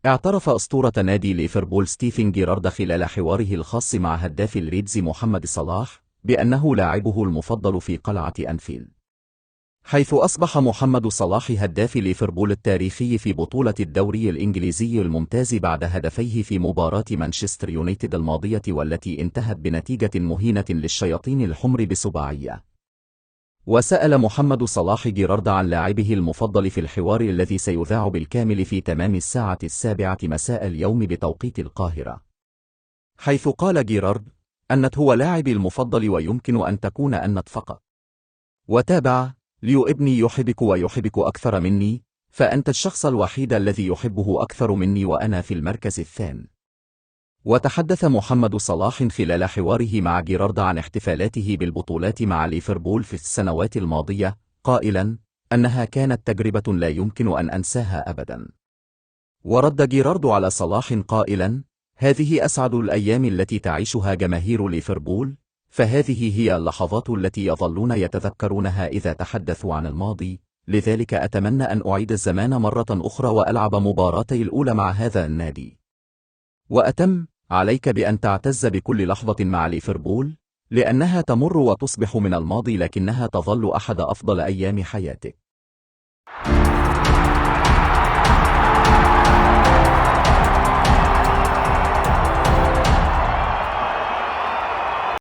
اعترف أسطورة نادي ليفربول ستيفن جيرارد خلال حواره الخاص مع هداف الريدز محمد صلاح بأنه لاعبه المفضل في قلعة أنفيلد، حيث أصبح محمد صلاح هداف ليفربول التاريخي في بطولة الدوري الإنجليزي الممتاز بعد هدفيه في مباراة مانشستر يونايتد الماضية والتي انتهت بنتيجة مهينة للشياطين الحمر بسباعية. وسأل محمد صلاح جيرارد عن لاعبه المفضل في الحوار الذي سيذاع بالكامل في تمام 7:00 مساء اليوم بتوقيت القاهرة، حيث قال جيرارد: أنت هو لاعبي المفضل ويمكن أن تكون أنت فقط. وتابع: ليو ابني يحبك ويحبك أكثر مني، فأنت الشخص الوحيد الذي يحبه أكثر مني وأنا في المركز الثاني. وتحدث محمد صلاح خلال حواره مع جيرارد عن احتفالاته بالبطولات مع ليفربول في السنوات الماضية، قائلاً أنها كانت تجربة لا يمكن أن أنساها أبداً. ورد جيرارد على صلاح قائلاً: هذه أسعد الأيام التي تعيشها جماهير ليفربول، فهذه هي اللحظات التي يظلون يتذكرونها إذا تحدثوا عن الماضي، لذلك أتمنى أن أعيد الزمان مرة أخرى وألعب مباراتي الأولى مع هذا النادي. وأتم عليك بأن تعتز بكل لحظة مع ليفربول، لأنها تمر وتصبح من الماضي لكنها تظل أحد أفضل أيام حياتك.